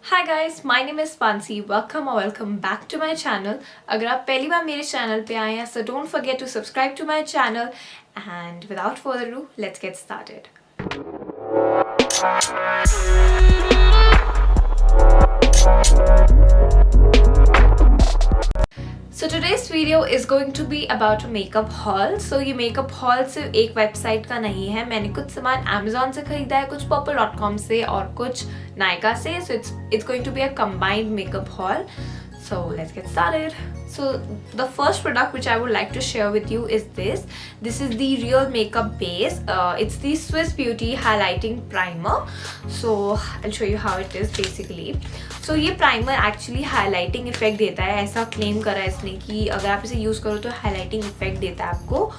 Hi guys, my name is Pansi. Welcome or welcome back to my channel. अगर आप पहली बार मेरे channel पे आए हैं so don't forget to subscribe to my channel and without further ado, let's get started. So today's video is going to be about a makeup haul. So ये makeup haul सिर्फ एक वेबसाइट का नहीं है. मैंने कुछ सामान Amazon से खरीदा है, कुछ purple.com से और कुछ Nykaa से. So it's going to be a combined makeup haul. So let's get started. So the first product which I would like to share with you is this. This is the Real Makeup Base. It's the Swiss Beauty Highlighting Primer. So I'll show you how it is basically. So ये primer actually highlighting effect देता है. ऐसा claim करा है इसने कि अगर आप इसे यूज़ करो तो हाईलाइटिंग इफेक्ट देता है आपको.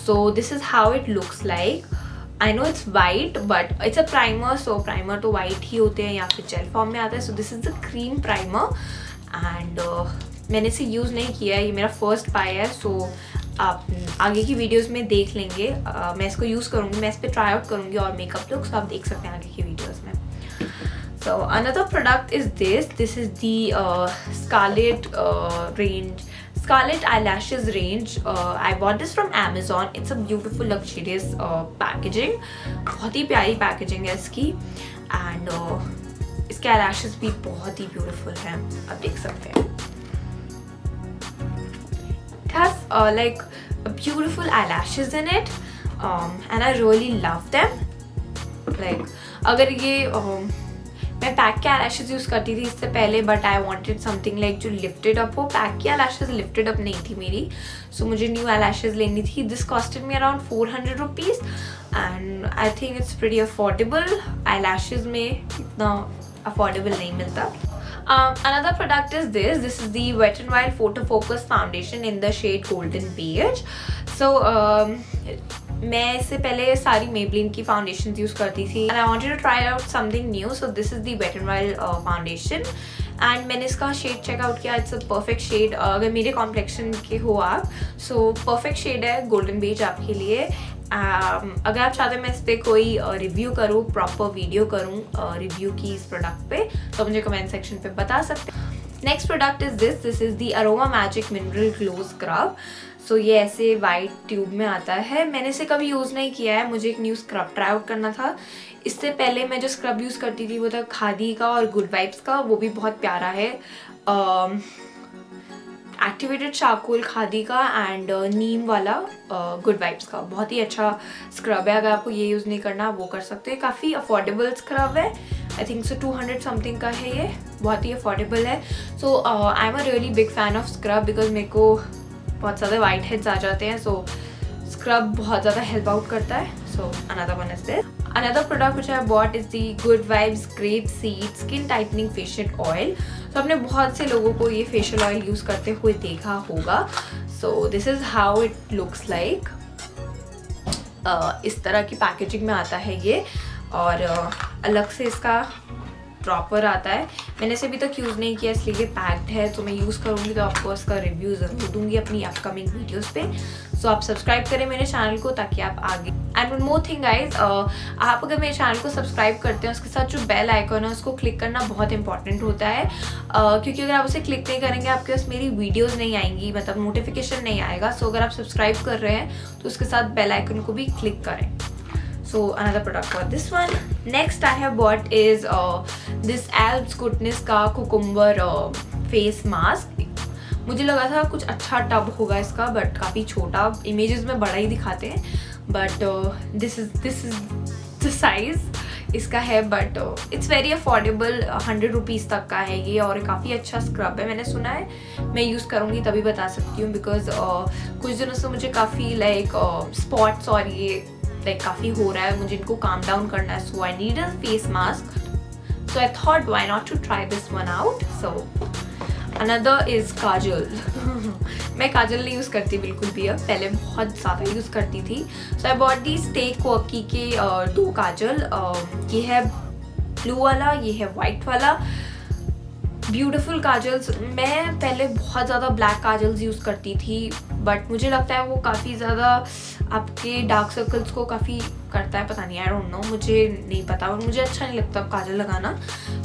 So this is how it looks like. I know it's white but it's a primer. So primer तो वाइट ही होते हैं या फिर जेल फॉर्म में आता है. So this is the cream primer and मैंने इसे यूज़ नहीं किया है. ये मेरा फर्स्ट बाय है. सो आप आगे की वीडियोज़ में देख लेंगे. मैं इसको यूज़ करूँगी, मैं इस पर ट्राई आउट करूँगी और मेकअप लुक्स आप देख सकते हैं आगे की वीडियोज़ में. So another product is this. This is the Scarlett range, Scarlett eyelashes range. I bought this from Amazon. It's a beautiful luxurious packaging. बहुत ही प्यारी पैकेजिंग है इसकी and इसके eyelashes भी बहुत ही beautiful हैं. आप देख सकते हैं. It has like beautiful eyelashes in it and I really love them. Like अगर ये मैं पैक के eyelashes यूज़ करती थी इससे पहले but I wanted something like जो लिफ्टेड अप हो. पैक की eyelashes लिफ्टेड अप नहीं थी मेरी. सो मुझे न्यू eyelashes लेनी थी. This costed me around 400 rupees and I think it's pretty affordable. eyelashes में इतना अफोर्डेबल नहीं मिलता. Another product is this. This is the Wet n Wild Photo Focus Foundation in the shade Golden Beige. So मैं इससे पहले सारी Maybelline की foundation use करती थी and I wanted to try out something new. So this is the Wet n Wild foundation and मैंने इसका shade check out किया. It's a perfect shade. अगर मेरे कॉम्प्लेक्शन के हो आप सो परफेक्ट शेड है गोल्डन बेज आपके लिए. अगर आप चाहते हैं मैं इस पर कोई रिव्यू करूँ, प्रॉपर वीडियो करूँ रिव्यू की इस प्रोडक्ट पे तो मुझे कमेंट सेक्शन पे बता सकते हैं. Next product is this. This is the Aroma Magic mineral glow scrub. So ये ऐसे वाइट ट्यूब में आता है. मैंने इसे कभी यूज़ नहीं किया है. मुझे एक न्यू स्क्रब ट्राई आउट करना था. इससे पहले मैं जो स्क्रब यूज़ करती थी वो था खादी का और गुड वाइब्स का. वो भी बहुत प्यारा है. एक्टिवेटेड चारकोल खादी का एंड नीम वाला गुड वाइब्स का. बहुत ही अच्छा स्क्रब है. अगर आपको ये यूज़ नहीं करना वो कर सकते हैं. काफ़ी अफोर्डेबल स्क्रब है. आई थिंक सो 200 समथिंग का है. ये बहुत ही अफोर्डेबल है. So I am a really big fan of scrub because मेरे को बहुत ज़्यादा वाइट हेड्स आ जाते हैं. सो स्क्रब बहुत ज़्यादा हेल्प आउट करता है. So another one is this. Another product which I bought is the Good Vibes Grape Seed Skin Tightening Facial Oil. So आपने बहुत से लोगों को ये फेशियल ऑयल यूज़ करते हुए देखा होगा. So this is how it looks like. इस तरह की पैकेजिंग में आता है ये और अलग से इसका ड्रॉपर आता है. मैंने इसे अभी तक यूज़ नहीं किया इसलिए ये पैक्ड है. तो मैं यूज़ करूँगी तो आपको इसका रिव्यू ज़रूर दूँगी अपनी अपकमिंग वीडियोज़ पे. सो आप सब्सक्राइब करें मेरे चैनल को ताकि आप आगे. And one more thing guys, आप अगर मेरे चैनल को सब्सक्राइब करते हैं उसके साथ जो बेल आइकन है उसको क्लिक करना बहुत इंपॉर्टेंट होता है. क्योंकि अगर आप उसे क्लिक नहीं करेंगे आपके पास मेरी वीडियोज़ नहीं आएंगी, मतलब नोटिफिकेशन नहीं आएगा. सो अगर आप सब्सक्राइब कर रहे हैं तो उसके साथ बेल आइकन को भी क्लिक करें. So another product for this one. Next I have bought is this Alps Goodness का cucumber face mask. मुझे लगा था कुछ अच्छा टब होगा इसका बट काफ़ी छोटा. इमेजेस में बड़ा ही दिखाते हैं but this is the size इसका है. But it's very affordable. 100 rupees तक का है ये और काफ़ी अच्छा स्क्रब है. मैंने सुना है. मैं यूज़ करूँगी तभी बता सकती हूँ बिकॉज कुछ दिनों से मुझे काफ़ी लाइक स्पॉट्स और ये लाइक काफ़ी हो रहा है. मुझे इनको काम डाउन करना है. So I need a face mask. So I thought why not to try this one out. So another is kajal. मैं काजल नहीं यूज़ करती बिल्कुल भी. अब पहले बहुत ज़्यादा यूज़ करती थी. सो I bought the stake Varkey के 2 काजल. ये है ब्लू वाला, ये है वाइट वाला. Beautiful kajals. मैं पहले बहुत ज़्यादा ब्लैक काजल्स यूज़ करती थी बट मुझे लगता है वो काफ़ी ज़्यादा आपके डार्क सर्कल्स को काफ़ी करता है, पता नहीं, आई डोंट नो, मुझे नहीं पता और मुझे अच्छा नहीं लगता काजल लगाना।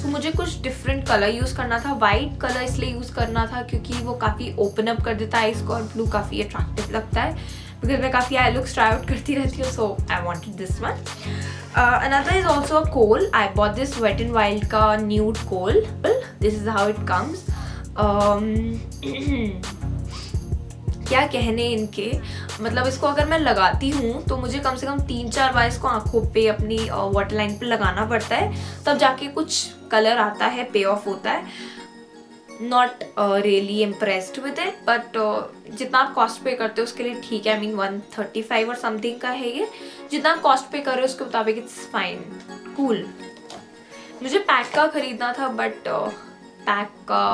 तो मुझे कुछ डिफरेंट कलर यूज़ करना था। वाइट कलर इसलिए यूज़ करना था क्योंकि वो काफ़ी ओपन अप कर देता है इसको, और ब्लू काफ़ी अट्रैक्टिव लगता है बिकॉज मैं काफ़ी आई लुक्स ट्राई आउट करती रहती हूँ, so I wanted this one. Another is also a kohl. I bought this Wet n Wild का nude kohl. This is how it comes. क्या कहने इनके, मतलब इसको अगर मैं लगाती हूँ तो मुझे कम से कम 3-4 बार इसको आँखों पे अपनी वाटर लाइन पे लगाना पड़ता है, तब जाके कुछ कलर आता है, पे ऑफ होता है। Not really impressed with it, but जितना आप कॉस्ट पे करते हो उसके लिए ठीक है। I mean 135 और समथिंग का है ये, जितना आप कॉस्ट पे कर रहे हो उसके मुताबिक इट्स फाइन, कूल। मुझे पैक का खरीदना था बट पैक का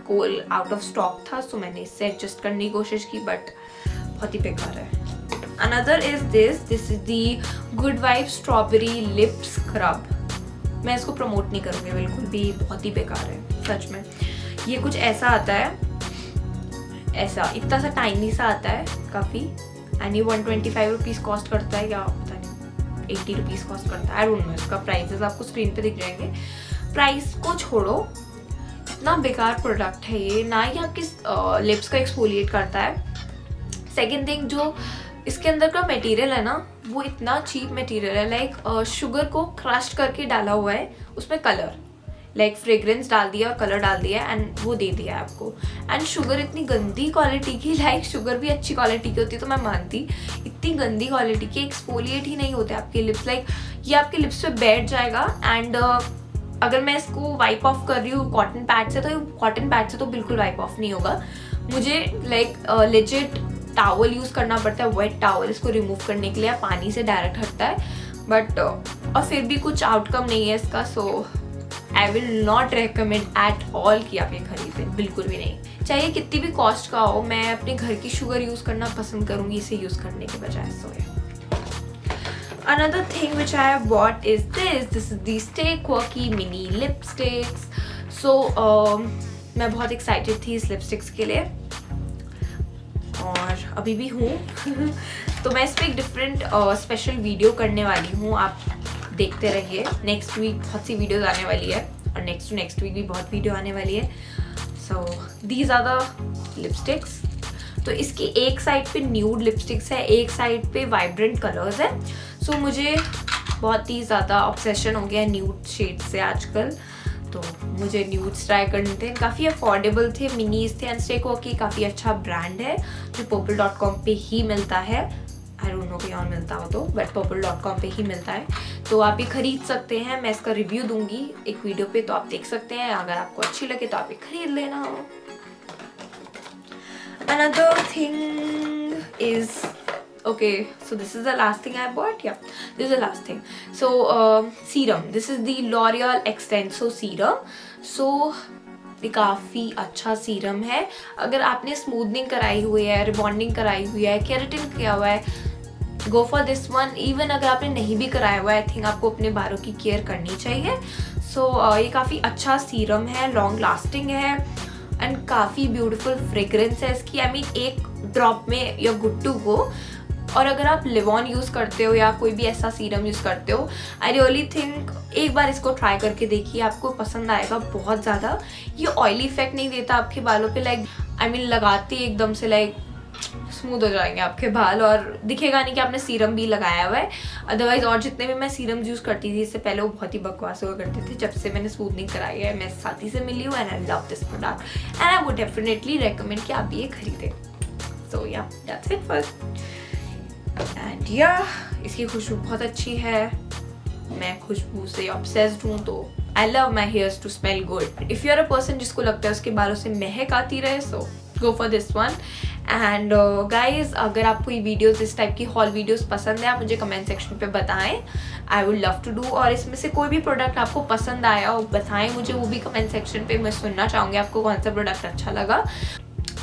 कोल आउट ऑफ स्टॉक था, सो मैंने इससे एडजस्ट करने की कोशिश की, बट बहुत ही बेकार है। Another is this is the good vibe strawberry lip scrub. मैं इसको प्रमोट नहीं करूँगी बिल्कुल भी, बहुत ही बेकार है सच में। ये कुछ ऐसा आता है, ऐसा इतना सा टाइनी सा आता है काफ़ी, एंड ये 125 रुपीज़ कॉस्ट करता है, या पता नहीं 80 रुपीज़ कॉस्ट करता है, आई डोंट नो। इसका प्राइसेस आपको स्क्रीन पे दिख जाएंगे। प्राइस को छोड़ो, इतना बेकार प्रोडक्ट है ये, ना ही आपकी लिप्स को एक्सफोलिएट करता है। सेकेंड थिंग, जो इसके अंदर का मटेरियल है ना, वो इतना चीप मटेरियल है, लाइक शुगर को क्रश करके डाला हुआ है, उसमें कलर, लाइक फ्रेग्रेंस डाल दिया, कलर डाल दिया एंड वो दे दिया है आपको। एंड शुगर इतनी गंदी क्वालिटी की, लाइक शुगर भी अच्छी क्वालिटी की होती तो मैं मानती, इतनी गंदी क्वालिटी की, एक्सफोलिएट ही नहीं होते आपके लिप्स। लाइक ये आपके लिप्स पे बैठ जाएगा एंड अगर मैं इसको वाइप ऑफ कर रही हूँ कॉटन पैड से, तो कॉटन पैड से तो बिल्कुल वाइप ऑफ नहीं होगा। मुझे लाइक लेजिट टावल यूज़ करना पड़ता है, वेट टावल, इसको रिमूव करने के लिए। पानी से डायरेक्ट हटता है बट और फिर भी कुछ आउटकम नहीं है इसका, so I will not recommend at all कि आप ये खरीदें, बिल्कुल भी नहीं। चाहे कितनी भी कॉस्ट का हो, मैं अपने घर की शुगर यूज़ करना पसंद करूँगी इसे यूज़ करने के बजाय। सो another thing which I have bought is this is the Stay Quirky mini lipsticks. So मैं बहुत excited थी इस लिपस्टिक्स के लिए और अभी भी हूँ तो मैं इस पर एक डिफरेंट स्पेशल वीडियो करने वाली हूँ, आप देखते रहिए। नेक्स्ट वीक बहुत सी वीडियोस आने वाली है और नेक्स्ट टू नेक्स्ट वीक भी बहुत वीडियो आने वाली है। So these are the lipsticks. तो इसकी एक साइड पे न्यूड लिपस्टिक्स है, एक साइड पे वाइब्रेंट कलर्स है। सो मुझे बहुत ही ज़्यादा ऑब्सेशन हो गया न्यूड शेड से आजकल, तो मुझे न्यूड्स ट्राई करने थे। काफ़ी अफोर्डेबल थे, मिनीज थे एंड स्टे क्विर्की काफ़ी अच्छा ब्रांड है जो purple.com पे ही मिलता है। आई डोंट नो कहीं और मिलता हो तो, बट purple.com पे ही मिलता है, तो आप ये खरीद सकते हैं। मैं इसका रिव्यू दूंगी एक वीडियो पे, तो आप देख सकते हैं। अगर आपको अच्छी लगे तो आप ये खरीद लेना। Another thing is, okay, so this is the last thing I bought. Yeah, this is the last thing. So serum. This is the L'Oreal Extenso serum. So ये काफ़ी अच्छा सीरम है। अगर आपने स्मूथनिंग कराई हुई है, रिबॉन्डिंग कराई हुई है, केराटिन किया हुआ है, गो फॉर दिस वन। इवन अगर आपने नहीं भी कराया हुआ है, आई थिंक आपको अपने बालों की केयर करनी चाहिए। सो ये काफ़ी अच्छा सीरम है, लॉन्ग लास्टिंग है एंड काफ़ी ब्यूटीफुल फ्रेग्रेंस है इसकी। आई मीन एक ड्रॉप में यू गुड टू गो। और अगर आप लिवॉन यूज़ करते हो या कोई भी ऐसा सीरम यूज़ करते हो, आई रियली थिंक एक बार इसको ट्राई करके देखिए, आपको पसंद आएगा बहुत ज़्यादा। ये ऑयली इफेक्ट नहीं देता आपके बालों पे, लाइक आई मीन लगाते ही एकदम से लाइक स्मूथ हो जाएंगे आपके बाल और दिखेगा नहीं कि आपने सीरम भी लगाया हुआ है। अदरवाइज और जितने भी मैं सीरम यूज़ करती थी इससे पहले, वो बहुत ही बकवास हुआ करते थे। जब से मैंने स्मूथनिंग कराई है, मैं साथी से मिली हूँ and I love this product and I would definitely recommend कि आप ये खरीदें। सो या दैट्स इट फर्स्ट। एंड या इसकी खुशबू बहुत अच्छी है, मैं खुशबू से ऑब्सेस्ड हूँ, तो I love my hairs to smell good. If you are a person जिसको लगता है उसके बालों से महक आती रहे, so go for this one. And guys, अगर आपको ये वीडियोस, इस टाइप की हॉल वीडियोस पसंद है, आप मुझे कमेंट सेक्शन पे बताएं, I would love to do. और इसमें से कोई भी प्रोडक्ट आपको पसंद आया हो बताएं मुझे, वो भी कमेंट सेक्शन पे मैं सुनना चाहूँगी आपको कौन सा प्रोडक्ट अच्छा लगा।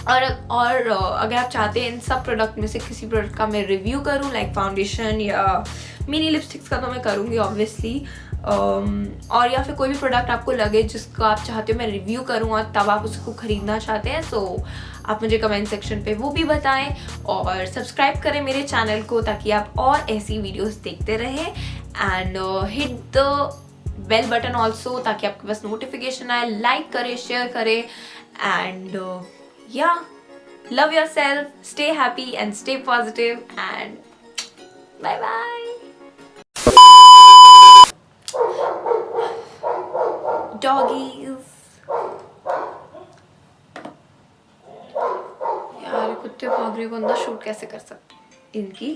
और अगर आप चाहते हैं इन सब प्रोडक्ट में से किसी प्रोडक्ट का मैं रिव्यू करूं, लाइक फाउंडेशन या मिनी लिपस्टिक्स का, तो मैं करूंगी ऑब्वियसली। और या फिर कोई भी प्रोडक्ट आपको लगे जिसको आप चाहते हो मैं रिव्यू करूँ और तब आप उसको ख़रीदना चाहते हैं, सो आप मुझे कमेंट सेक्शन पे वो भी बताएं और सब्सक्राइब करें मेरे चैनल को ताकि आप और ऐसी वीडियोस देखते रहें and hit the bell button also ताकि आपके पास नोटिफिकेशन आए। लाइक करें, शेयर करें and yeah love yourself, stay happy and stay positive and bye bye. Doggies यार, कुत्ते भाग रहे, बंदा शूट कैसे कर सकता इनकी।